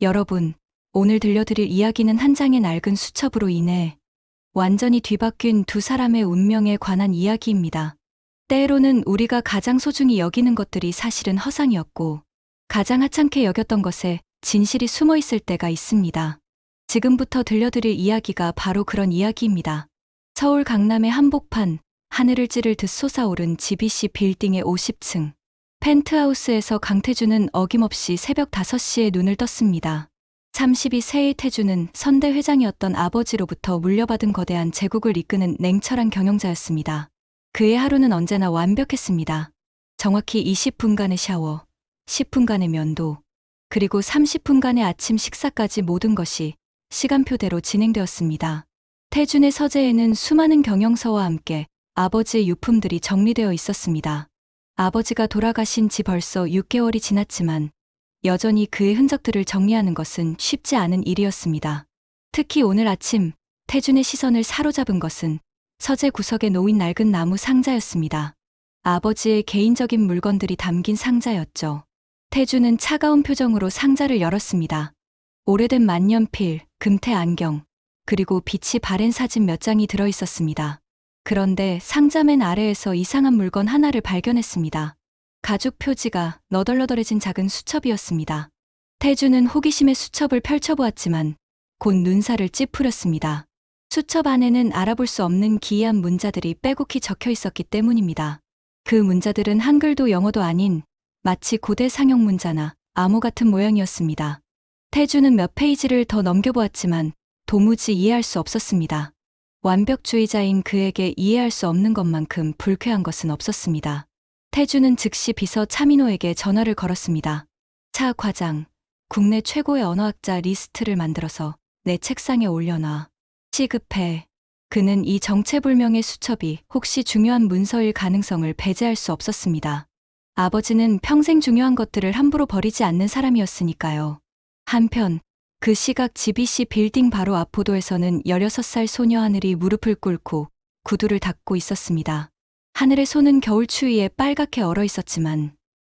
여러분, 오늘 들려드릴 이야기는 한 장의 낡은 수첩으로 인해 완전히 뒤바뀐 두 사람의 운명에 관한 이야기입니다. 때로는 우리가 가장 소중히 여기는 것들이 사실은 허상이었고 가장 하찮게 여겼던 것에 진실이 숨어 있을 때가 있습니다. 지금부터 들려드릴 이야기가 바로 그런 이야기입니다. 서울 강남의 한복판, 하늘을 찌를 듯 솟아오른 GBC 빌딩의 50층. 펜트하우스에서 강태주는 어김없이 새벽 5시에 눈을 떴습니다. 32세의 태주는 선대 회장이었던 아버지로부터 물려받은 거대한 제국을 이끄는 냉철한 경영자였습니다. 그의 하루는 언제나 완벽했습니다. 정확히 20분간의 샤워, 10분간의 면도, 그리고 30분간의 아침 식사까지 모든 것이 시간표대로 진행되었습니다. 태준의 서재에는 수많은 경영서와 함께 아버지의 유품들이 정리되어 있었습니다. 아버지가 돌아가신 지 벌써 6개월이 지났지만 여전히 그의 흔적들을 정리하는 것은 쉽지 않은 일이었습니다. 특히 오늘 아침 태준의 시선을 사로잡은 것은 서재 구석에 놓인 낡은 나무 상자였습니다. 아버지의 개인적인 물건들이 담긴 상자였죠. 태준은 차가운 표정으로 상자를 열었습니다. 오래된 만년필, 금태 안경, 그리고 빛이 바랜 사진 몇 장이 들어있었습니다. 그런데 상자 맨 아래에서 이상한 물건 하나를 발견했습니다. 가죽 표지가 너덜너덜해진 작은 수첩이었습니다. 태주는 호기심에 수첩을 펼쳐보았지만 곧 눈살을 찌푸렸습니다. 수첩 안에는 알아볼 수 없는 기이한 문자들이 빼곡히 적혀 있었기 때문입니다. 그 문자들은 한글도 영어도 아닌 마치 고대 상형 문자나 암호 같은 모양이었습니다. 태주는 몇 페이지를 더 넘겨보았지만 도무지 이해할 수 없었습니다. 완벽주의자인 그에게 이해할 수 없는 것만큼 불쾌한 것은 없었습니다. 태주는 즉시 비서 차민호에게 전화를 걸었습니다. 차 과장, 국내 최고의 언어학자 리스트를 만들어서 내 책상에 올려놔. 시급해. 그는 이 정체불명의 수첩이 혹시 중요한 문서일 가능성을 배제할 수 없었습니다. 아버지는 평생 중요한 것들을 함부로 버리지 않는 사람이었으니까요. 한편 그 시각 GBC 빌딩 바로 앞 보도에서는 16살 소녀 하늘이 무릎을 꿇고 구두를 닦고 있었습니다. 하늘의 손은 겨울 추위에 빨갛게 얼어 있었지만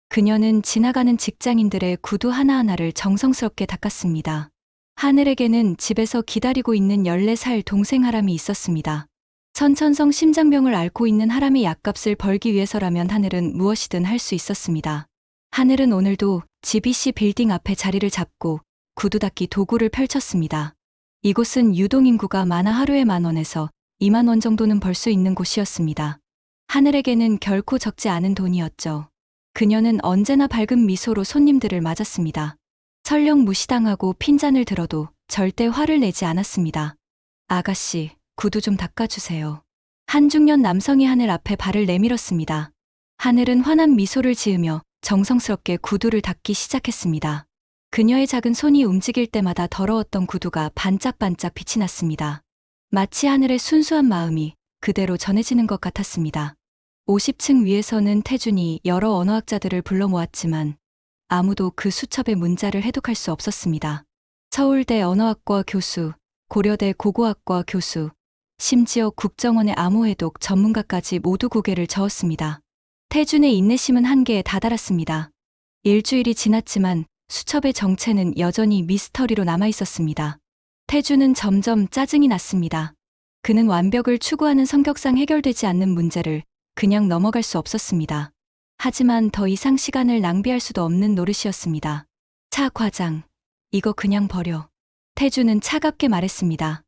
그녀는 지나가는 직장인들의 구두 하나하나를 정성스럽게 닦았습니다. 하늘에게는 집에서 기다리고 있는 14살 동생 하람이 있었습니다. 선천성 심장병을 앓고 있는 하람의 약값을 벌기 위해서라면 하늘은 무엇이든 할 수 있었습니다. 하늘은 오늘도 GBC 빌딩 앞에 자리를 잡고 구두 닦기 도구를 펼쳤습니다. 이곳은 유동인구가 많아 하루에 10,000원에서 20,000원 정도는 벌 수 있는 곳이었습니다. 하늘에게는 결코 적지 않은 돈이었죠. 그녀는 언제나 밝은 미소로 손님들을 맞았습니다. 설령 무시당하고 핀잔을 들어도 절대 화를 내지 않았습니다. 아가씨, 구두 좀 닦아주세요. 한 중년 남성이 하늘 앞에 발을 내밀었습니다. 하늘은 환한 미소를 지으며 정성스럽게 구두를 닦기 시작했습니다. 그녀의 작은 손이 움직일 때마다 더러웠던 구두가 반짝반짝 빛이 났습니다. 마치 하늘의 순수한 마음이 그대로 전해지는 것 같았습니다. 50층 위에서는 태준이 여러 언어학자들을 불러 모았지만 아무도 그 수첩의 문자를 해독할 수 없었습니다. 서울대 언어학과 교수, 고려대 고고학과 교수, 심지어 국정원의 암호해독 전문가까지 모두 고개를 저었습니다. 태준의 인내심은 한계에 다다랐습니다. 일주일이 지났지만 수첩의 정체는 여전히 미스터리로 남아있었습니다. 태주는 점점 짜증이 났습니다. 그는 완벽을 추구하는 성격상 해결되지 않는 문제를 그냥 넘어갈 수 없었습니다. 하지만 더 이상 시간을 낭비할 수도 없는 노릇이었습니다. 차 과장, 이거 그냥 버려. 태주는 차갑게 말했습니다.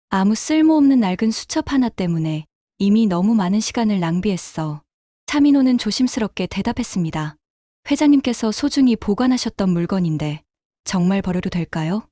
아무 쓸모없는 낡은 수첩 하나 때문에 이미 너무 많은 시간을 낭비했어. 차민호는 조심스럽게 대답했습니다. 회장님께서 소중히 보관하셨던 물건인데 정말 버려도 될까요?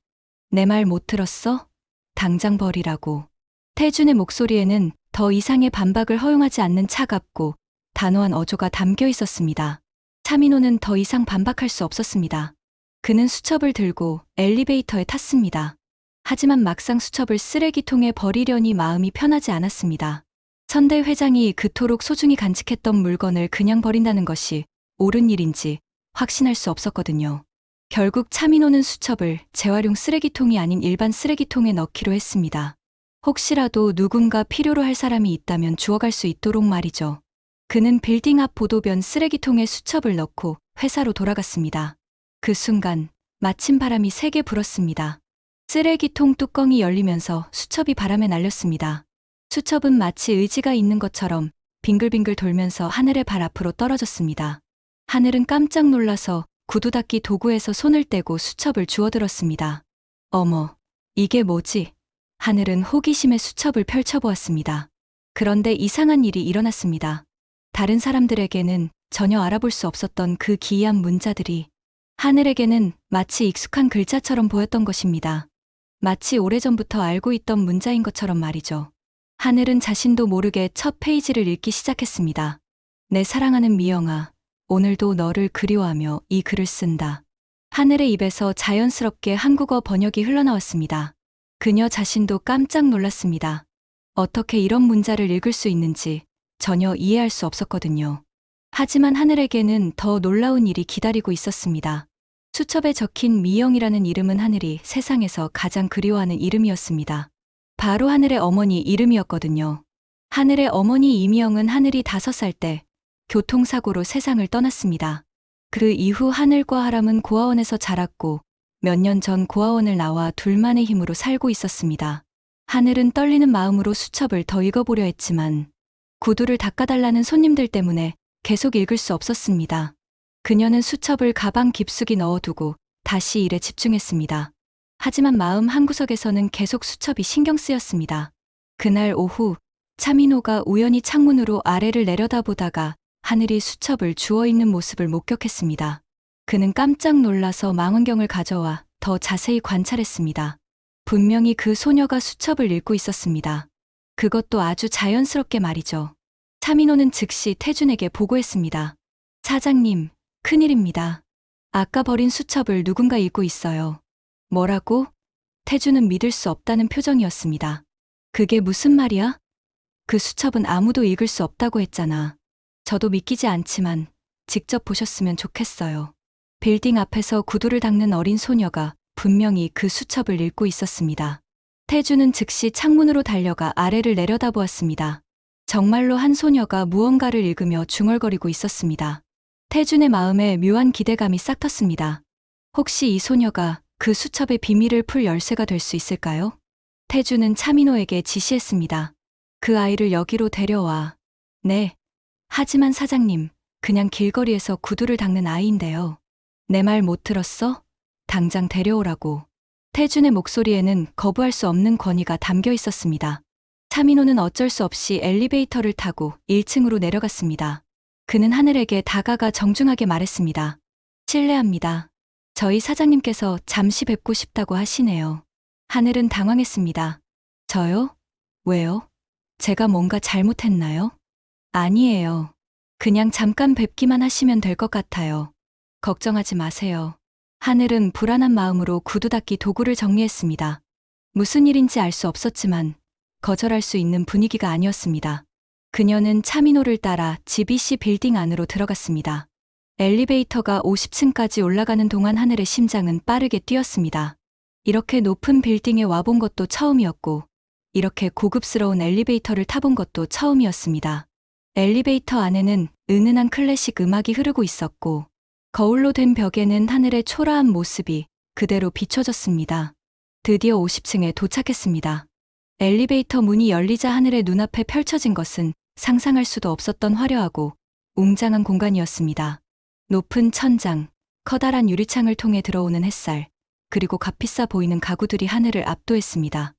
내 말 못 들었어? 당장 버리라고. 태준의 목소리에는 더 이상의 반박을 허용하지 않는 차갑고 단호한 어조가 담겨 있었습니다. 차민호는 더 이상 반박할 수 없었습니다. 그는 수첩을 들고 엘리베이터에 탔습니다. 하지만 막상 수첩을 쓰레기통에 버리려니 마음이 편하지 않았습니다. 선대 회장이 그토록 소중히 간직했던 물건을 그냥 버린다는 것이 옳은 일인지 확신할 수 없었거든요. 결국 차민호는 수첩을 재활용 쓰레기통이 아닌 일반 쓰레기통에 넣기로 했습니다. 혹시라도 누군가 필요로 할 사람이 있다면 주워갈 수 있도록 말이죠. 그는 빌딩 앞 보도변 쓰레기통에 수첩을 넣고 회사로 돌아갔습니다. 그 순간 마침 바람이 세게 불었습니다. 쓰레기통 뚜껑이 열리면서 수첩이 바람에 날렸습니다. 수첩은 마치 의지가 있는 것처럼 빙글빙글 돌면서 하늘의 발 앞으로 떨어졌습니다. 하늘은 깜짝 놀라서 구두 닦기 도구에서 손을 떼고 수첩을 주워들었습니다. 어머, 이게 뭐지? 하늘은 호기심에 수첩을 펼쳐보았습니다. 그런데 이상한 일이 일어났습니다. 다른 사람들에게는 전혀 알아볼 수 없었던 그 기이한 문자들이 하늘에게는 마치 익숙한 글자처럼 보였던 것입니다. 마치 오래전부터 알고 있던 문자인 것처럼 말이죠. 하늘은 자신도 모르게 첫 페이지를 읽기 시작했습니다. 내 사랑하는 미영아, 오늘도 너를 그리워하며 이 글을 쓴다. 하늘의 입에서 자연스럽게 한국어 번역이 흘러나왔습니다. 그녀 자신도 깜짝 놀랐습니다. 어떻게 이런 문자를 읽을 수 있는지 전혀 이해할 수 없었거든요. 하지만 하늘에게는 더 놀라운 일이 기다리고 있었습니다. 수첩에 적힌 미영이라는 이름은 하늘이 세상에서 가장 그리워하는 이름이었습니다. 바로 하늘의 어머니 이름이었거든요. 하늘의 어머니 이미영은 하늘이 5살 때 교통사고로 세상을 떠났습니다. 그 이후 하늘과 하람은 고아원에서 자랐고 몇 년 전 고아원을 나와 둘만의 힘으로 살고 있었습니다. 하늘은 떨리는 마음으로 수첩을 더 읽어보려 했지만 구두를 닦아달라는 손님들 때문에 계속 읽을 수 없었습니다. 그녀는 수첩을 가방 깊숙이 넣어두고 다시 일에 집중했습니다. 하지만 마음 한구석에서는 계속 수첩이 신경 쓰였습니다. 그날 오후 차민호가 우연히 창문으로 아래를 내려다보다가 하늘이 수첩을 주워 읽는 모습을 목격했습니다. 그는 깜짝 놀라서 망원경을 가져와 더 자세히 관찰했습니다. 분명히 그 소녀가 수첩을 읽고 있었습니다. 그것도 아주 자연스럽게 말이죠. 차민호는 즉시 태준에게 보고했습니다. 사장님, 큰일입니다. 아까 버린 수첩을 누군가 읽고 있어요. 뭐라고? 태준은 믿을 수 없다는 표정이었습니다. 그게 무슨 말이야? 그 수첩은 아무도 읽을 수 없다고 했잖아. 저도 믿기지 않지만 직접 보셨으면 좋겠어요. 빌딩 앞에서 구두를 닦는 어린 소녀가 분명히 그 수첩을 읽고 있었습니다. 태준은 즉시 창문으로 달려가 아래를 내려다보았습니다. 정말로 한 소녀가 무언가를 읽으며 중얼거리고 있었습니다. 태준의 마음에 묘한 기대감이 싹 텄습니다. 혹시 이 소녀가 그 수첩의 비밀을 풀 열쇠가 될 수 있을까요? 태준은 차민호에게 지시했습니다. 그 아이를 여기로 데려와. 네. 하지만 사장님, 그냥 길거리에서 구두를 닦는 아이인데요. 내 말 못 들었어? 당장 데려오라고. 태준의 목소리에는 거부할 수 없는 권위가 담겨 있었습니다. 차민호는 어쩔 수 없이 엘리베이터를 타고 1층으로 내려갔습니다. 그는 하늘에게 다가가 정중하게 말했습니다. 실례합니다. 저희 사장님께서 잠시 뵙고 싶다고 하시네요. 하늘은 당황했습니다. 저요? 왜요? 제가 뭔가 잘못했나요? 아니에요. 그냥 잠깐 뵙기만 하시면 될 것 같아요. 걱정하지 마세요. 하늘은 불안한 마음으로 구두 닦기 도구를 정리했습니다. 무슨 일인지 알 수 없었지만 거절할 수 있는 분위기가 아니었습니다. 그녀는 차민호를 따라 GBC 빌딩 안으로 들어갔습니다. 엘리베이터가 50층까지 올라가는 동안 하늘의 심장은 빠르게 뛰었습니다. 이렇게 높은 빌딩에 와본 것도 처음이었고 이렇게 고급스러운 엘리베이터를 타본 것도 처음이었습니다. 엘리베이터 안에는 은은한 클래식 음악이 흐르고 있었고 거울로 된 벽에는 하늘의 초라한 모습이 그대로 비춰졌습니다. 드디어 50층에 도착했습니다. 엘리베이터 문이 열리자 하늘의 눈앞에 펼쳐진 것은 상상할 수도 없었던 화려하고 웅장한 공간이었습니다. 높은 천장, 커다란 유리창을 통해 들어오는 햇살, 그리고 값비싸 보이는 가구들이 하늘을 압도했습니다.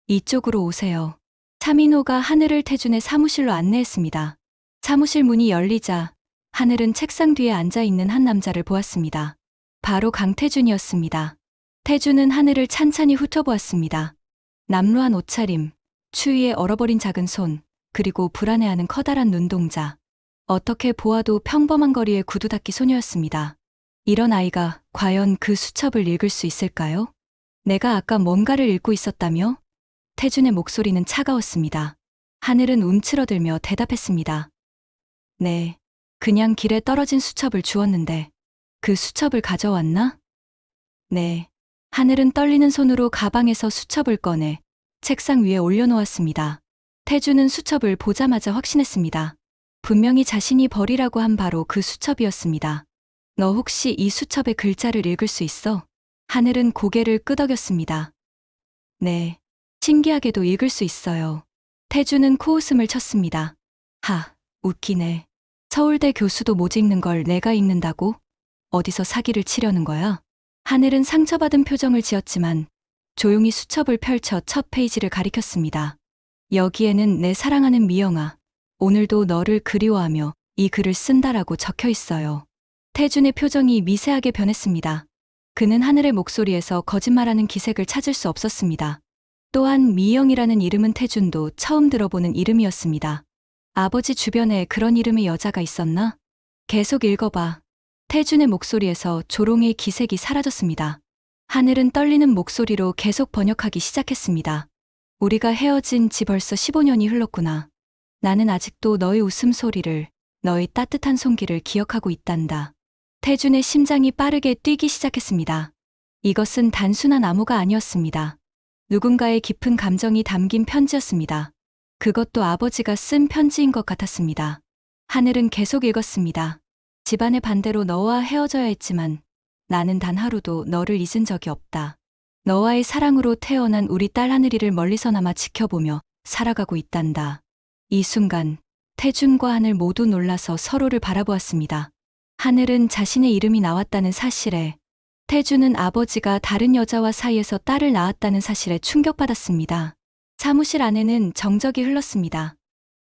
이쪽으로 오세요. 차민호가 하늘을 태준의 사무실로 안내했습니다. 사무실 문이 열리자 하늘은 책상 뒤에 앉아있는 한 남자를 보았습니다. 바로 강태준이었습니다. 태준은 하늘을 찬찬히 훑어보았습니다. 남루한 옷차림, 추위에 얼어버린 작은 손, 그리고 불안해하는 커다란 눈동자. 어떻게 보아도 평범한 거리의 구두 닦기 소녀였습니다. 이런 아이가 과연 그 수첩을 읽을 수 있을까요? 내가 아까 뭔가를 읽고 있었다며? 태준의 목소리는 차가웠습니다. 하늘은 움츠러들며 대답했습니다. 네, 그냥 길에 떨어진 수첩을 주웠는데 그 수첩을 가져왔나? 네. 하늘은 떨리는 손으로 가방에서 수첩을 꺼내 책상 위에 올려놓았습니다. 태준은 수첩을 보자마자 확신했습니다. 분명히 자신이 버리라고 한 바로 그 수첩이었습니다. 너 혹시 이 수첩의 글자를 읽을 수 있어? 하늘은 고개를 끄덕였습니다. 네. 신기하게도 읽을 수 있어요. 태주는 코웃음을 쳤습니다. 하, 웃기네. 서울대 교수도 못 읽는 걸 내가 읽는다고? 어디서 사기를 치려는 거야? 하늘은 상처받은 표정을 지었지만 조용히 수첩을 펼쳐 첫 페이지를 가리켰습니다. 여기에는 내 사랑하는 미영아, 오늘도 너를 그리워하며 이 글을 쓴다라고 적혀 있어요. 태준의 표정이 미세하게 변했습니다. 그는 하늘의 목소리에서 거짓말하는 기색을 찾을 수 없었습니다. 또한 미영이라는 이름은 태준도 처음 들어보는 이름이었습니다. 아버지 주변에 그런 이름의 여자가 있었나? 계속 읽어봐. 태준의 목소리에서 조롱의 기색이 사라졌습니다. 하늘은 떨리는 목소리로 계속 번역하기 시작했습니다. 우리가 헤어진 지 벌써 15년이 흘렀구나. 나는 아직도 너의 웃음소리를, 너의 따뜻한 손길을 기억하고 있단다. 태준의 심장이 빠르게 뛰기 시작했습니다. 이것은 단순한 암호가 아니었습니다. 누군가의 깊은 감정이 담긴 편지였습니다. 그것도 아버지가 쓴 편지인 것 같았습니다. 하늘은 계속 읽었습니다. 집안의 반대로 너와 헤어져야 했지만 나는 단 하루도 너를 잊은 적이 없다. 너와의 사랑으로 태어난 우리 딸 하늘이를 멀리서나마 지켜보며 살아가고 있단다. 이 순간 태준과 하늘 모두 놀라서 서로를 바라보았습니다. 하늘은 자신의 이름이 나왔다는 사실에, 태준은 아버지가 다른 여자와 사이에서 딸을 낳았다는 사실에 충격받았습니다. 사무실 안에는 정적이 흘렀습니다.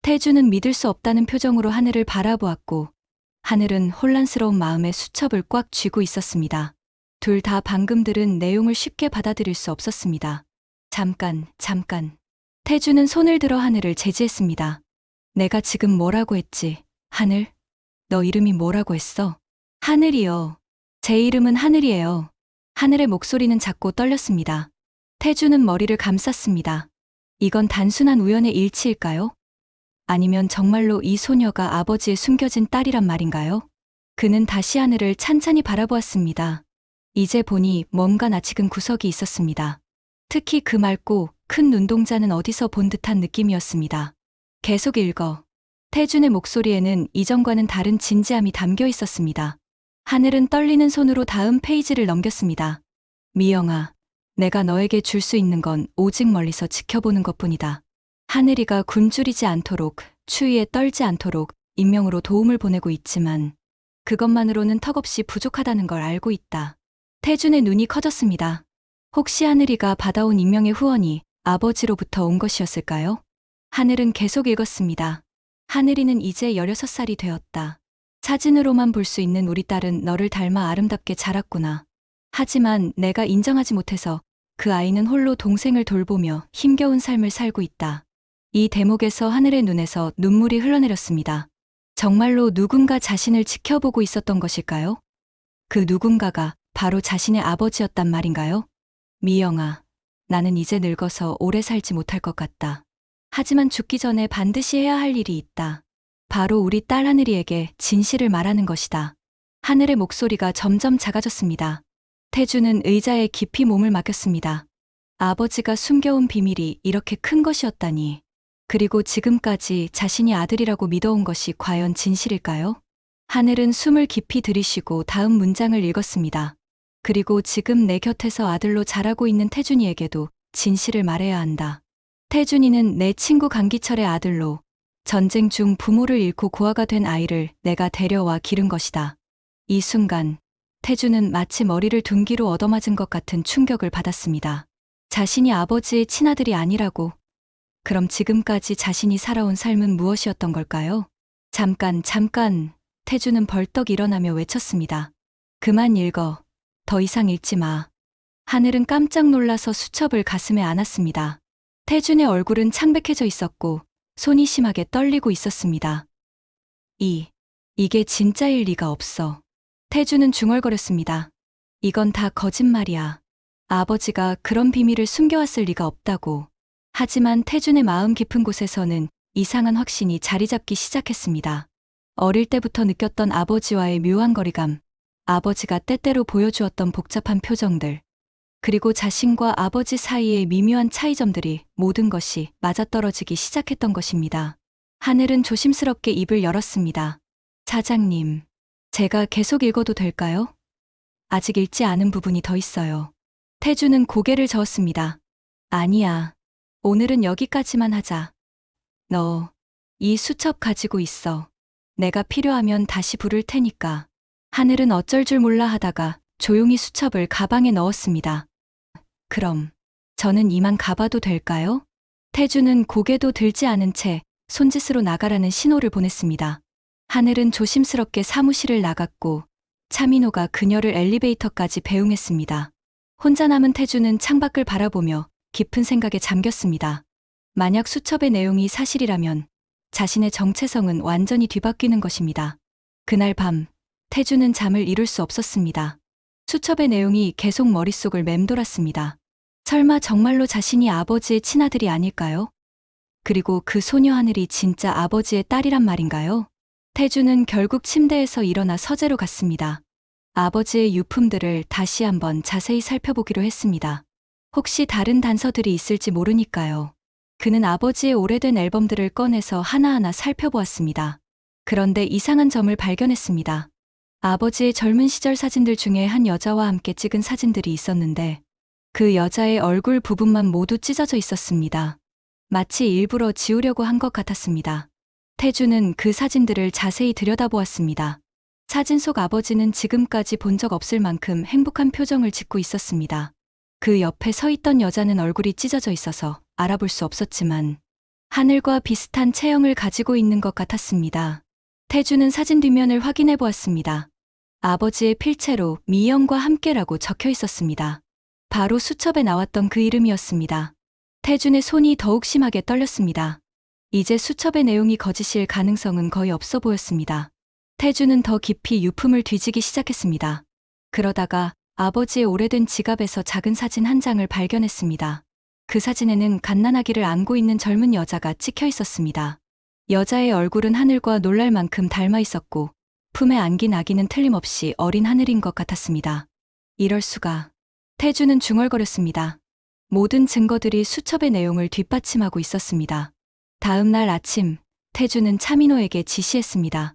태준은 믿을 수 없다는 표정으로 하늘을 바라보았고, 하늘은 혼란스러운 마음에 수첩을 꽉 쥐고 있었습니다. 둘 다 방금 들은 내용을 쉽게 받아들일 수 없었습니다. 잠깐. 태준은 손을 들어 하늘을 제지했습니다. 내가 지금 뭐라고 했지? 하늘? 너 이름이 뭐라고 했어? 하늘이요. 제 이름은 하늘이에요. 하늘의 목소리는 작고 떨렸습니다. 태준은 머리를 감쌌습니다. 이건 단순한 우연의 일치일까요? 아니면 정말로 이 소녀가 아버지의 숨겨진 딸이란 말인가요? 그는 다시 하늘을 찬찬히 바라보았습니다. 이제 보니 뭔가 낯익은 구석이 있었습니다. 특히 그 맑고 큰 눈동자는 어디서 본 듯한 느낌이었습니다. 계속 읽어. 태준의 목소리에는 이전과는 다른 진지함이 담겨 있었습니다. 하늘은 떨리는 손으로 다음 페이지를 넘겼습니다. 미영아, 내가 너에게 줄 수 있는 건 오직 멀리서 지켜보는 것뿐이다. 하늘이가 굶주리지 않도록, 추위에 떨지 않도록 익명으로 도움을 보내고 있지만 그것만으로는 턱없이 부족하다는 걸 알고 있다. 태준의 눈이 커졌습니다. 혹시 하늘이가 받아온 익명의 후원이 아버지로부터 온 것이었을까요? 하늘은 계속 읽었습니다. 하늘이는 이제 16살이 되었다. 사진으로만 볼 수 있는 우리 딸은 너를 닮아 아름답게 자랐구나. 하지만 내가 인정하지 못해서 그 아이는 홀로 동생을 돌보며 힘겨운 삶을 살고 있다. 이 대목에서 하늘의 눈에서 눈물이 흘러내렸습니다. 정말로 누군가 자신을 지켜보고 있었던 것일까요? 그 누군가가 바로 자신의 아버지였단 말인가요? 미영아, 나는 이제 늙어서 오래 살지 못할 것 같다. 하지만 죽기 전에 반드시 해야 할 일이 있다. 바로 우리 딸 하늘이에게 진실을 말하는 것이다. 하늘의 목소리가 점점 작아졌습니다. 태준은 의자에 깊이 몸을 맡겼습니다. 아버지가 숨겨온 비밀이 이렇게 큰 것이었다니. 그리고 지금까지 자신이 아들이라고 믿어온 것이 과연 진실일까요? 하늘은 숨을 깊이 들이쉬고 다음 문장을 읽었습니다. 그리고 지금 내 곁에서 아들로 자라고 있는 태준이에게도 진실을 말해야 한다. 태준이는 내 친구 강기철의 아들로 전쟁 중 부모를 잃고 고아가 된 아이를 내가 데려와 기른 것이다. 이 순간 태준은 마치 머리를 둔기로 얻어맞은 것 같은 충격을 받았습니다. 자신이 아버지의 친아들이 아니라고. 그럼 지금까지 자신이 살아온 삶은 무엇이었던 걸까요? 잠깐. 태준은 벌떡 일어나며 외쳤습니다. 그만 읽어. 더 이상 읽지 마. 하늘은 깜짝 놀라서 수첩을 가슴에 안았습니다. 태준의 얼굴은 창백해져 있었고 손이 심하게 떨리고 있었습니다. 이게 진짜일 리가 없어. 태준은 중얼거렸습니다. 이건 다 거짓말이야. 아버지가 그런 비밀을 숨겨왔을 리가 없다고. 하지만 태준의 마음 깊은 곳에서는 이상한 확신이 자리 잡기 시작했습니다. 어릴 때부터 느꼈던 아버지와의 묘한 거리감, 아버지가 때때로 보여주었던 복잡한 표정들, 그리고 자신과 아버지 사이의 미묘한 차이점들이 모든 것이 맞아떨어지기 시작했던 것입니다. 하늘은 조심스럽게 입을 열었습니다. 사장님, 제가 계속 읽어도 될까요? 아직 읽지 않은 부분이 더 있어요. 태주는 고개를 저었습니다. 아니야. 오늘은 여기까지만 하자. 너, 이 수첩 가지고 있어. 내가 필요하면 다시 부를 테니까. 하늘은 어쩔 줄 몰라 하다가 조용히 수첩을 가방에 넣었습니다. 그럼, 저는 이만 가봐도 될까요? 태주는 고개도 들지 않은 채 손짓으로 나가라는 신호를 보냈습니다. 하늘은 조심스럽게 사무실을 나갔고 차민호가 그녀를 엘리베이터까지 배웅했습니다. 혼자 남은 태주는 창밖을 바라보며 깊은 생각에 잠겼습니다. 만약 수첩의 내용이 사실이라면 자신의 정체성은 완전히 뒤바뀌는 것입니다. 그날 밤, 태주는 잠을 이룰 수 없었습니다. 수첩의 내용이 계속 머릿속을 맴돌았습니다. 설마 정말로 자신이 아버지의 친아들이 아닐까요? 그리고 그 소녀 하늘이 진짜 아버지의 딸이란 말인가요? 태주는 결국 침대에서 일어나 서재로 갔습니다. 아버지의 유품들을 다시 한번 자세히 살펴보기로 했습니다. 혹시 다른 단서들이 있을지 모르니까요. 그는 아버지의 오래된 앨범들을 꺼내서 하나하나 살펴보았습니다. 그런데 이상한 점을 발견했습니다. 아버지의 젊은 시절 사진들 중에 한 여자와 함께 찍은 사진들이 있었는데 그 여자의 얼굴 부분만 모두 찢어져 있었습니다. 마치 일부러 지우려고 한 것 같았습니다. 태주는 그 사진들을 자세히 들여다보았습니다. 사진 속 아버지는 지금까지 본 적 없을 만큼 행복한 표정을 짓고 있었습니다. 그 옆에 서 있던 여자는 얼굴이 찢어져 있어서 알아볼 수 없었지만 하늘과 비슷한 체형을 가지고 있는 것 같았습니다. 태주는 사진 뒷면을 확인해 보았습니다. 아버지의 필체로 미영과 함께라고 적혀 있었습니다. 바로 수첩에 나왔던 그 이름이었습니다. 태준의 손이 더욱 심하게 떨렸습니다. 이제 수첩의 내용이 거짓일 가능성은 거의 없어 보였습니다. 태준은 더 깊이 유품을 뒤지기 시작했습니다. 그러다가 아버지의 오래된 지갑에서 작은 사진 한 장을 발견했습니다. 그 사진에는 갓난아기를 안고 있는 젊은 여자가 찍혀 있었습니다. 여자의 얼굴은 하늘과 놀랄 만큼 닮아 있었고 품에 안긴 아기는 틀림없이 어린 하늘인 것 같았습니다. 이럴 수가. 태주는 중얼거렸습니다. 모든 증거들이 수첩의 내용을 뒷받침하고 있었습니다. 다음 날 아침, 태주는 차민호에게 지시했습니다.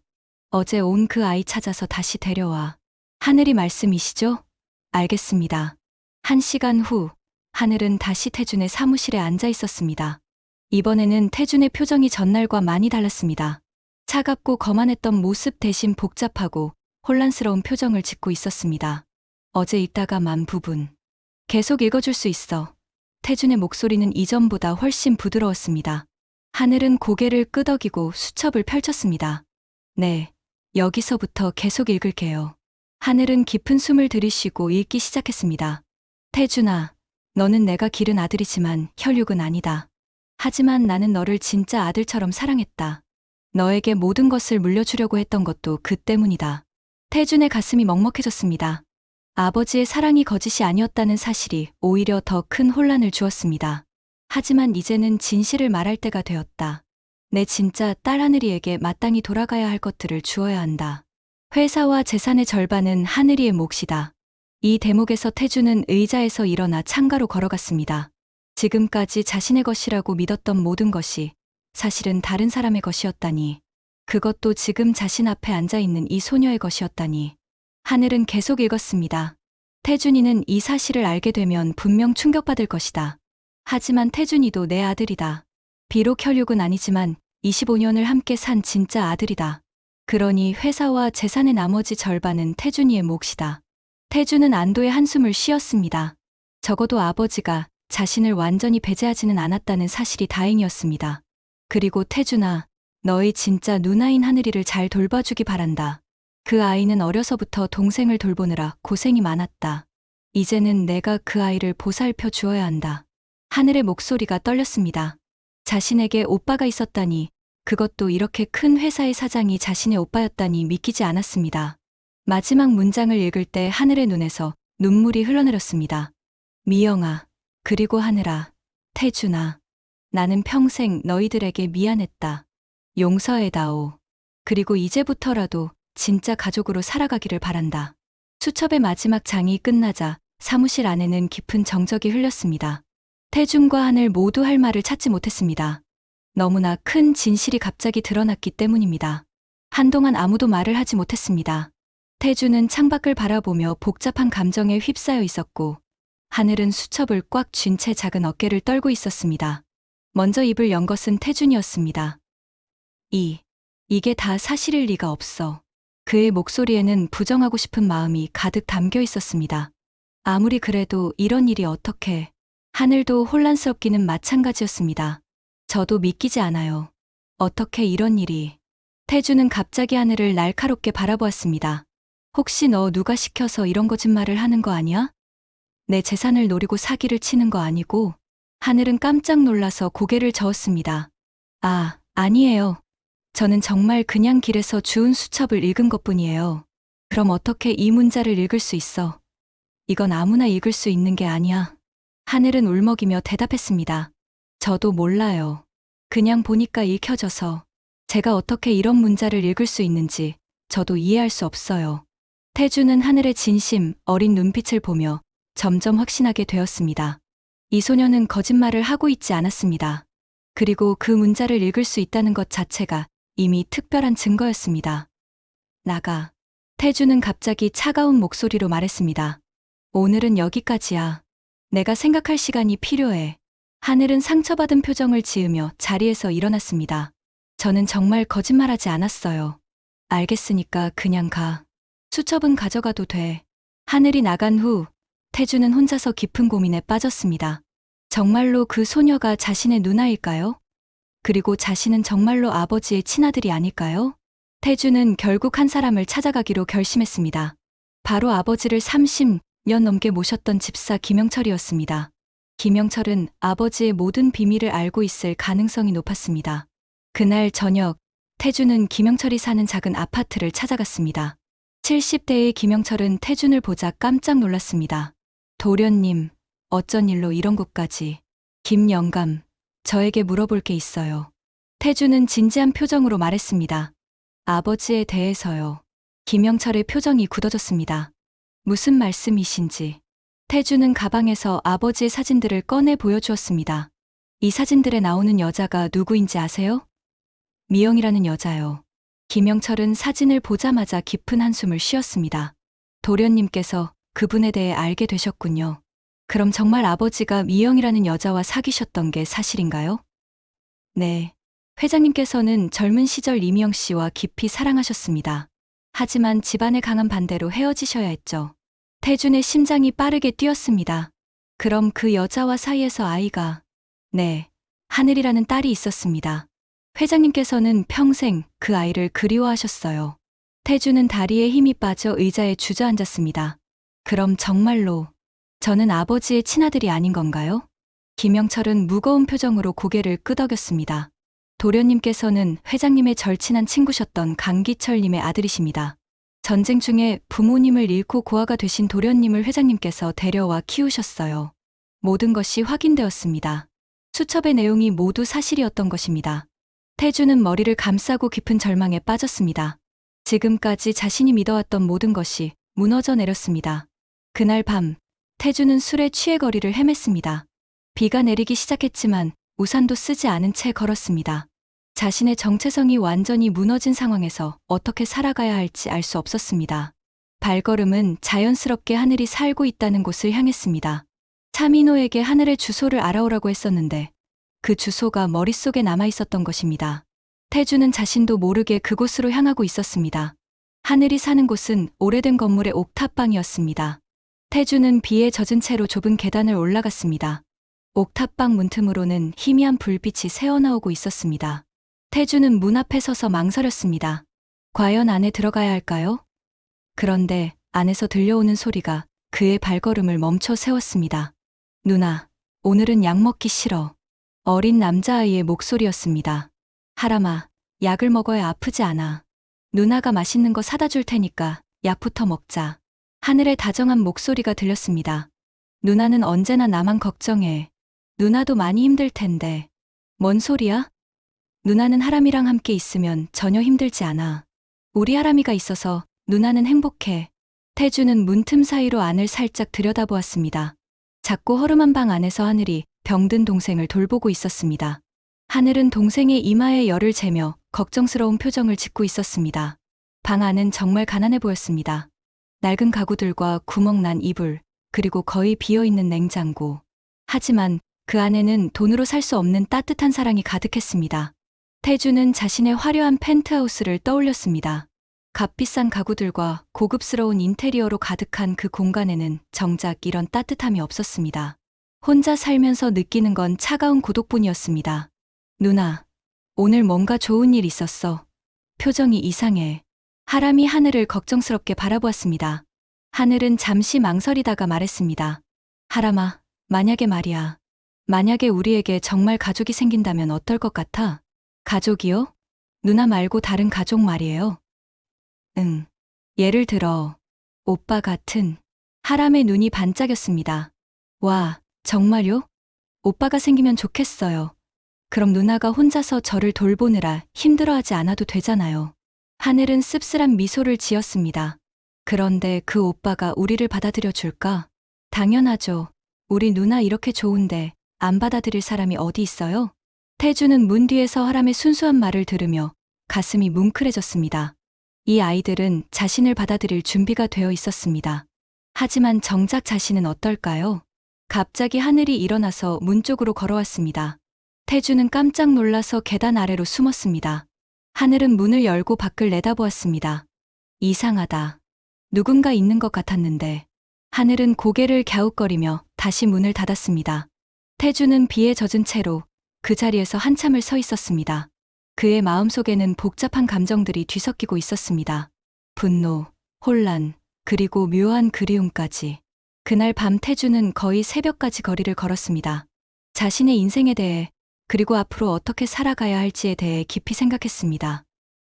어제 온 그 아이 찾아서 다시 데려와. 하늘이 말씀이시죠? 알겠습니다. 1시간 후, 하늘은 다시 태준의 사무실에 앉아 있었습니다. 이번에는 태준의 표정이 전날과 많이 달랐습니다. 차갑고 거만했던 모습 대신 복잡하고 혼란스러운 표정을 짓고 있었습니다. 어제 읽다가 만 부분. 계속 읽어줄 수 있어. 태준의 목소리는 이전보다 훨씬 부드러웠습니다. 하늘은 고개를 끄덕이고 수첩을 펼쳤습니다. 네, 여기서부터 계속 읽을게요. 하늘은 깊은 숨을 들이쉬고 읽기 시작했습니다. 태준아, 너는 내가 기른 아들이지만 혈육은 아니다. 하지만 나는 너를 진짜 아들처럼 사랑했다. 너에게 모든 것을 물려주려고 했던 것도 그 때문이다. 태준의 가슴이 먹먹해졌습니다. 아버지의 사랑이 거짓이 아니었다는 사실이 오히려 더 큰 혼란을 주었습니다. 하지만 이제는 진실을 말할 때가 되었다. 내 진짜 딸 하늘이에게 마땅히 돌아가야 할 것들을 주어야 한다. 회사와 재산의 절반은 하늘이의 몫이다. 이 대목에서 태주는 의자에서 일어나 창가로 걸어갔습니다. 지금까지 자신의 것이라고 믿었던 모든 것이 사실은 다른 사람의 것이었다니. 그것도 지금 자신 앞에 앉아있는 이 소녀의 것이었다니. 하늘은 계속 읽었습니다. 태준이는 이 사실을 알게 되면 분명 충격받을 것이다. 하지만 태준이도 내 아들이다. 비록 혈육은 아니지만 25년을 함께 산 진짜 아들이다. 그러니 회사와 재산의 나머지 절반은 태준이의 몫이다. 태준은 안도의 한숨을 쉬었습니다. 적어도 아버지가 자신을 완전히 배제하지는 않았다는 사실이 다행이었습니다. 그리고 태준아, 너의 진짜 누나인 하늘이를 잘 돌봐주기 바란다. 그 아이는 어려서부터 동생을 돌보느라 고생이 많았다. 이제는 내가 그 아이를 보살펴 주어야 한다. 하늘의 목소리가 떨렸습니다. 자신에게 오빠가 있었다니, 그것도 이렇게 큰 회사의 사장이 자신의 오빠였다니 믿기지 않았습니다. 마지막 문장을 읽을 때 하늘의 눈에서 눈물이 흘러내렸습니다. 미영아, 그리고 하늘아, 태준아, 나는 평생 너희들에게 미안했다. 용서해다오. 그리고 이제부터라도 진짜 가족으로 살아가기를 바란다. 수첩의 마지막 장이 끝나자 사무실 안에는 깊은 정적이 흘렸습니다. 태준과 하늘 모두 할 말을 찾지 못했습니다. 너무나 큰 진실이 갑자기 드러났기 때문입니다. 한동안 아무도 말을 하지 못했습니다. 태주는 창밖을 바라보며 복잡한 감정에 휩싸여 있었고, 하늘은 수첩을 꽉 쥔 채 작은 어깨를 떨고 있었습니다. 먼저 입을 연 것은 태준이었습니다. 이게 다 사실일 리가 없어. 그의 목소리에는 부정하고 싶은 마음이 가득 담겨 있었습니다. 아무리 그래도 이런 일이 어떻게. 하늘도 혼란스럽기는 마찬가지였습니다. 저도 믿기지 않아요. 어떻게 이런 일이. 태주는 갑자기 하늘을 날카롭게 바라보았습니다. 혹시 너 누가 시켜서 이런 거짓말을 하는 거 아니야? 내 재산을 노리고 사기를 치는 거 아니고? 하늘은 깜짝 놀라서 고개를 저었습니다. 아니에요. 저는 정말 그냥 길에서 주운 수첩을 읽은 것뿐이에요. 그럼 어떻게 이 문자를 읽을 수 있어? 이건 아무나 읽을 수 있는 게 아니야. 하늘은 울먹이며 대답했습니다. 저도 몰라요. 그냥 보니까 읽혀져서. 제가 어떻게 이런 문자를 읽을 수 있는지 저도 이해할 수 없어요. 태주는 하늘의 진심, 어린 눈빛을 보며 점점 확신하게 되었습니다. 이 소녀는 거짓말을 하고 있지 않았습니다. 그리고 그 문자를 읽을 수 있다는 것 자체가 이미 특별한 증거였습니다. 나가. 태주는 갑자기 차가운 목소리로 말했습니다. 오늘은 여기까지야. 내가 생각할 시간이 필요해. 하늘은 상처받은 표정을 지으며 자리에서 일어났습니다. 저는 정말 거짓말하지 않았어요. 알겠으니까 그냥 가. 수첩은 가져가도 돼. 하늘이 나간 후 태주는 혼자서 깊은 고민에 빠졌습니다. 정말로 그 소녀가 자신의 누나일까요? 그리고 자신은 정말로 아버지의 친아들이 아닐까요? 태주는 결국 한 사람을 찾아가기로 결심했습니다. 바로 아버지를 30년 넘게 모셨던 집사 김영철이었습니다. 김영철은 아버지의 모든 비밀을 알고 있을 가능성이 높았습니다. 그날 저녁, 태주는 김영철이 사는 작은 아파트를 찾아갔습니다. 70대의 김영철은 태준을 보자 깜짝 놀랐습니다. 도련님, 어쩐 일로 이런 곳까지. 김영감, 저에게 물어볼 게 있어요. 태준은 진지한 표정으로 말했습니다. 아버지에 대해서요. 김영철의 표정이 굳어졌습니다. 무슨 말씀이신지. 태준은 가방에서 아버지의 사진들을 꺼내 보여주었습니다. 이 사진들에 나오는 여자가 누구인지 아세요? 미영이라는 여자요. 김영철은 사진을 보자마자 깊은 한숨을 쉬었습니다. 도련님께서 그분에 대해 알게 되셨군요. 그럼 정말 아버지가 미영이라는 여자와 사귀셨던 게 사실인가요? 네. 회장님께서는 젊은 시절 이미영 씨와 깊이 사랑하셨습니다. 하지만 집안의 강한 반대로 헤어지셔야 했죠. 태준의 심장이 빠르게 뛰었습니다. 그럼 그 여자와 사이에서 아이가. 네. 하늘이라는 딸이 있었습니다. 회장님께서는 평생 그 아이를 그리워하셨어요. 태주는 다리에 힘이 빠져 의자에 주저앉았습니다. 그럼 정말로 저는 아버지의 친아들이 아닌 건가요? 김영철은 무거운 표정으로 고개를 끄덕였습니다. 도련님께서는 회장님의 절친한 친구셨던 강기철님의 아들이십니다. 전쟁 중에 부모님을 잃고 고아가 되신 도련님을 회장님께서 데려와 키우셨어요. 모든 것이 확인되었습니다. 수첩의 내용이 모두 사실이었던 것입니다. 태주는 머리를 감싸고 깊은 절망에 빠졌습니다. 지금까지 자신이 믿어왔던 모든 것이 무너져 내렸습니다. 그날 밤, 태주는 술에 취해 거리를 헤맸습니다. 비가 내리기 시작했지만 우산도 쓰지 않은 채 걸었습니다. 자신의 정체성이 완전히 무너진 상황에서 어떻게 살아가야 할지 알 수 없었습니다. 발걸음은 자연스럽게 하늘이 살고 있다는 곳을 향했습니다. 차민호에게 하늘의 주소를 알아오라고 했었는데 그 주소가 머릿속에 남아 있었던 것입니다. 태주는 자신도 모르게 그곳으로 향하고 있었습니다. 하늘이 사는 곳은 오래된 건물의 옥탑방이었습니다. 태주는 비에 젖은 채로 좁은 계단을 올라갔습니다. 옥탑방 문틈으로는 희미한 불빛이 새어나오고 있었습니다. 태주는 문 앞에 서서 망설였습니다. 과연 안에 들어가야 할까요? 그런데 안에서 들려오는 소리가 그의 발걸음을 멈춰 세웠습니다. 누나, 오늘은 약 먹기 싫어. 어린 남자아이의 목소리였습니다. 하람아, 약을 먹어야 아프지 않아. 누나가 맛있는 거 사다 줄 테니까 약부터 먹자. 하늘의 다정한 목소리가 들렸습니다. 누나는 언제나 나만 걱정해. 누나도 많이 힘들 텐데. 뭔 소리야? 누나는 하람이랑 함께 있으면 전혀 힘들지 않아. 우리 하람이가 있어서 누나는 행복해. 태주는 문틈 사이로 안을 살짝 들여다보았습니다. 작고 허름한 방 안에서 하늘이 병든 동생을 돌보고 있었습니다. 하늘은 동생의 이마에 열을 재며 걱정스러운 표정을 짓고 있었습니다. 방 안은 정말 가난해 보였습니다. 낡은 가구들과 구멍난 이불, 그리고 거의 비어있는 냉장고. 하지만 그 안에는 돈으로 살 수 없는 따뜻한 사랑이 가득했습니다. 태주는 자신의 화려한 펜트하우스를 떠올렸습니다. 값비싼 가구들과 고급스러운 인테리어로 가득한 그 공간에는 정작 이런 따뜻함이 없었습니다. 혼자 살면서 느끼는 건 차가운 고독뿐이었습니다. 누나, 오늘 뭔가 좋은 일 있었어. 표정이 이상해. 하람이 하늘을 걱정스럽게 바라보았습니다. 하늘은 잠시 망설이다가 말했습니다. 하람아, 만약에 말이야. 만약에 우리에게 정말 가족이 생긴다면 어떨 것 같아? 가족이요? 누나 말고 다른 가족 말이에요. 응. 예를 들어, 오빠 같은. 하람의 눈이 반짝였습니다. 와, 정말요? 오빠가 생기면 좋겠어요. 그럼 누나가 혼자서 저를 돌보느라 힘들어하지 않아도 되잖아요. 하늘은 씁쓸한 미소를 지었습니다. 그런데 그 오빠가 우리를 받아들여 줄까? 당연하죠. 우리 누나 이렇게 좋은데 안 받아들일 사람이 어디 있어요? 태주는 문 뒤에서 하람의 순수한 말을 들으며 가슴이 뭉클해졌습니다. 이 아이들은 자신을 받아들일 준비가 되어 있었습니다. 하지만 정작 자신은 어떨까요? 갑자기 하늘이 일어나서 문 쪽으로 걸어왔습니다. 태주는 깜짝 놀라서 계단 아래로 숨었습니다. 하늘은 문을 열고 밖을 내다보았습니다. 이상하다. 누군가 있는 것 같았는데. 하늘은 고개를 갸웃거리며 다시 문을 닫았습니다. 태주는 비에 젖은 채로 그 자리에서 한참을 서 있었습니다. 그의 마음속에는 복잡한 감정들이 뒤섞이고 있었습니다. 분노, 혼란, 그리고 묘한 그리움까지. 그날 밤 태주는 거의 새벽까지 거리를 걸었습니다. 자신의 인생에 대해, 그리고 앞으로 어떻게 살아가야 할지에 대해 깊이 생각했습니다.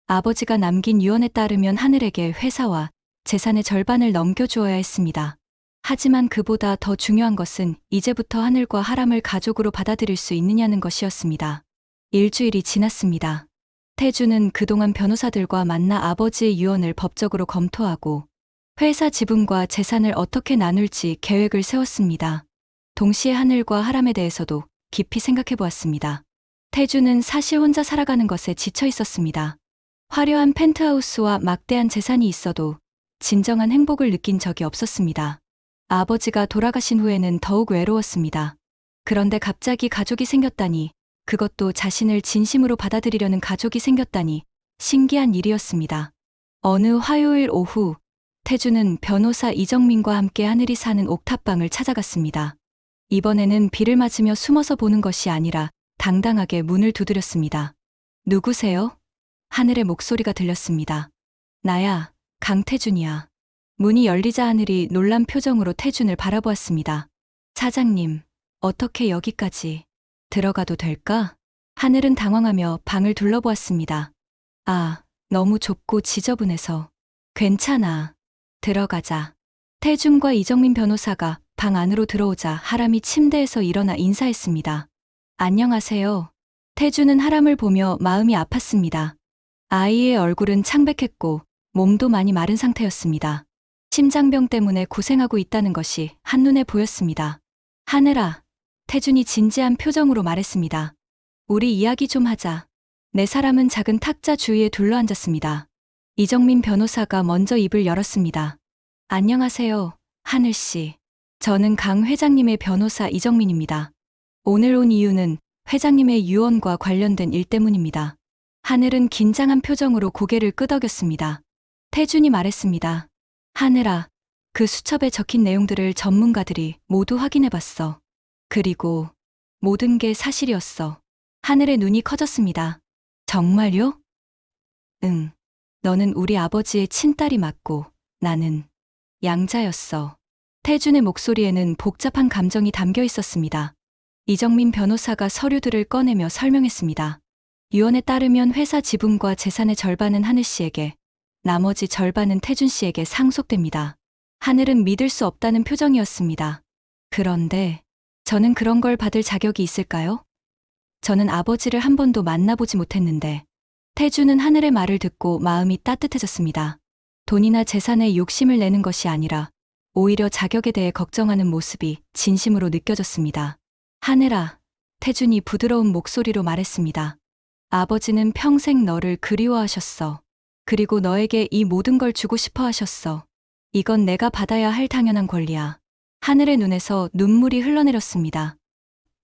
아버지가 남긴 유언에 따르면 하늘에게 회사와 재산의 절반을 넘겨주어야 했습니다. 하지만 그보다 더 중요한 것은 이제부터 하늘과 하람을 가족으로 받아들일 수 있느냐는 것이었습니다. 일주일이 지났습니다. 태주는 그동안 변호사들과 만나 아버지의 유언을 법적으로 검토하고 회사 지분과 재산을 어떻게 나눌지 계획을 세웠습니다. 동시에 하늘과 하람에 대해서도 깊이 생각해 보았습니다. 태주는 사실 혼자 살아가는 것에 지쳐 있었습니다. 화려한 펜트하우스와 막대한 재산이 있어도 진정한 행복을 느낀 적이 없었습니다. 아버지가 돌아가신 후에는 더욱 외로웠습니다. 그런데 갑자기 가족이 생겼다니, 그것도 자신을 진심으로 받아들이려는 가족이 생겼다니 신기한 일이었습니다. 어느 화요일 오후, 태주는 변호사 이정민과 함께 하늘이 사는 옥탑방을 찾아갔습니다. 이번에는 비를 맞으며 숨어서 보는 것이 아니라 당당하게 문을 두드렸습니다. 누구세요? 하늘의 목소리가 들렸습니다. 나야, 강태준이야. 문이 열리자 하늘이 놀란 표정으로 태준을 바라보았습니다. 사장님, 어떻게 여기까지 들어가도 될까? 하늘은 당황하며 방을 둘러보았습니다. 아, 너무 좁고 지저분해서. 괜찮아. 들어가자. 태준과 이정민 변호사가 방 안으로 들어오자 하람이 침대에서 일어나 인사했습니다. 안녕하세요. 태준은 하람을 보며 마음이 아팠습니다. 아이의 얼굴은 창백했고 몸도 많이 마른 상태였습니다. 심장병 때문에 고생하고 있다는 것이 한눈에 보였습니다. 하늘아, 태준이 진지한 표정으로 말했습니다. 우리 이야기 좀 하자. 네 사람은 작은 탁자 주위에 둘러앉았습니다. 이정민 변호사가 먼저 입을 열었습니다. 안녕하세요, 하늘씨. 저는 강 회장님의 변호사 이정민입니다. 오늘 온 이유는 회장님의 유언과 관련된 일 때문입니다. 하늘은 긴장한 표정으로 고개를 끄덕였습니다. 태준이 말했습니다. 하늘아, 그 수첩에 적힌 내용들을 전문가들이 모두 확인해봤어. 그리고 모든 게 사실이었어. 하늘의 눈이 커졌습니다. 정말요? 응. 너는 우리 아버지의 친딸이 맞고 나는 양자였어. 태준의 목소리에는 복잡한 감정이 담겨 있었습니다. 이정민 변호사가 서류들을 꺼내며 설명했습니다. 유언에 따르면 회사 지분과 재산의 절반은 하늘 씨에게, 나머지 절반은 태준 씨에게 상속됩니다. 하늘은 믿을 수 없다는 표정이었습니다. 그런데 저는 그런 걸 받을 자격이 있을까요? 저는 아버지를 한 번도 만나보지 못했는데. 태준은 하늘의 말을 듣고 마음이 따뜻해졌습니다. 돈이나 재산에 욕심을 내는 것이 아니라 오히려 자격에 대해 걱정하는 모습이 진심으로 느껴졌습니다. 하늘아, 태준이 부드러운 목소리로 말했습니다. 아버지는 평생 너를 그리워하셨어. 그리고 너에게 이 모든 걸 주고 싶어 하셨어. 이건 내가 받아야 할 당연한 권리야. 하늘의 눈에서 눈물이 흘러내렸습니다.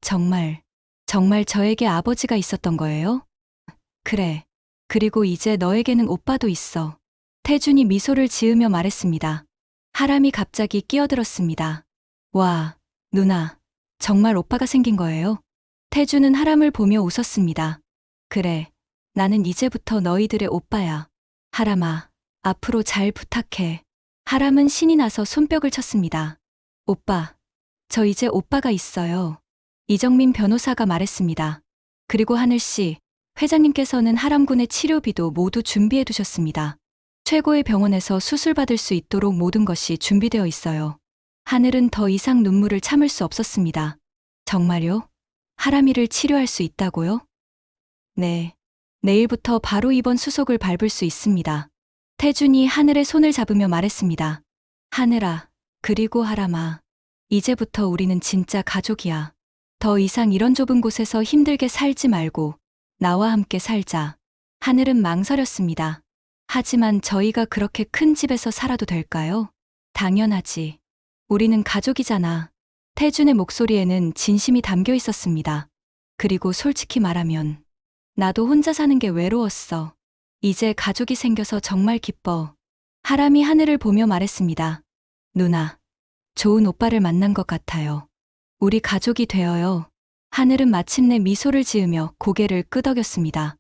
정말, 정말 저에게 아버지가 있었던 거예요? 그래. 그리고 이제 너에게는 오빠도 있어. 태준이 미소를 지으며 말했습니다. 하람이 갑자기 끼어들었습니다. 와, 누나, 정말 오빠가 생긴 거예요? 태준은 하람을 보며 웃었습니다. 그래, 나는 이제부터 너희들의 오빠야. 하람아, 앞으로 잘 부탁해. 하람은 신이 나서 손뼉을 쳤습니다. 오빠, 저 이제 오빠가 있어요. 이정민 변호사가 말했습니다. 그리고 하늘씨, 회장님께서는 하람군의 치료비도 모두 준비해 두셨습니다. 최고의 병원에서 수술받을 수 있도록 모든 것이 준비되어 있어요. 하늘은 더 이상 눈물을 참을 수 없었습니다. 정말요? 하람이를 치료할 수 있다고요? 네. 내일부터 바로 입원 수속을 밟을 수 있습니다. 태준이 하늘의 손을 잡으며 말했습니다. 하늘아, 그리고 하람아. 이제부터 우리는 진짜 가족이야. 더 이상 이런 좁은 곳에서 힘들게 살지 말고 나와 함께 살자. 하늘은 망설였습니다. 하지만 저희가 그렇게 큰 집에서 살아도 될까요? 당연하지. 우리는 가족이잖아. 태준의 목소리에는 진심이 담겨 있었습니다. 그리고 솔직히 말하면 나도 혼자 사는 게 외로웠어. 이제 가족이 생겨서 정말 기뻐. 하람이 하늘을 보며 말했습니다. 누나, 좋은 오빠를 만난 것 같아요. 우리 가족이 되어요. 하늘은 마침내 미소를 지으며 고개를 끄덕였습니다.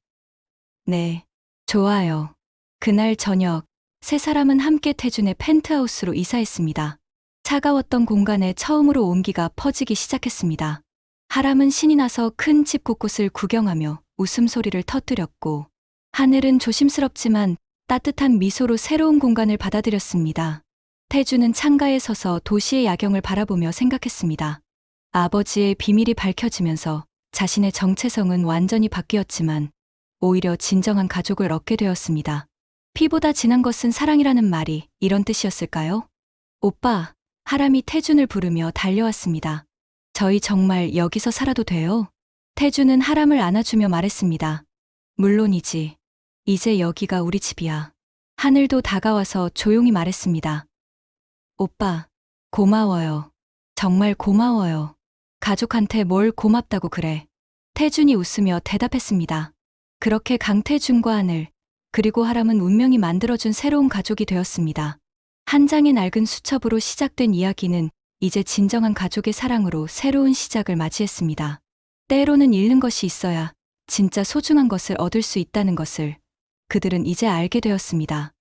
네, 좋아요. 그날 저녁, 세 사람은 함께 태준의 펜트하우스로 이사했습니다. 차가웠던 공간에 처음으로 온기가 퍼지기 시작했습니다. 하람은 신이 나서 큰 집 곳곳을 구경하며 웃음소리를 터뜨렸고, 하늘은 조심스럽지만 따뜻한 미소로 새로운 공간을 받아들였습니다. 태준은 창가에 서서 도시의 야경을 바라보며 생각했습니다. 아버지의 비밀이 밝혀지면서 자신의 정체성은 완전히 바뀌었지만 오히려 진정한 가족을 얻게 되었습니다. 피보다 진한 것은 사랑이라는 말이 이런 뜻이었을까요? 오빠, 하람이 태준을 부르며 달려왔습니다. 저희 정말 여기서 살아도 돼요? 태준은 하람을 안아주며 말했습니다. 물론이지. 이제 여기가 우리 집이야. 하늘도 다가와서 조용히 말했습니다. 오빠, 고마워요. 정말 고마워요. 가족한테 뭘 고맙다고 그래. 태준이 웃으며 대답했습니다. 그렇게 강태준과 하늘, 그리고 하람은 운명이 만들어준 새로운 가족이 되었습니다. 한 장의 낡은 수첩으로 시작된 이야기는 이제 진정한 가족의 사랑으로 새로운 시작을 맞이했습니다. 때로는 잃는 것이 있어야 진짜 소중한 것을 얻을 수 있다는 것을 그들은 이제 알게 되었습니다.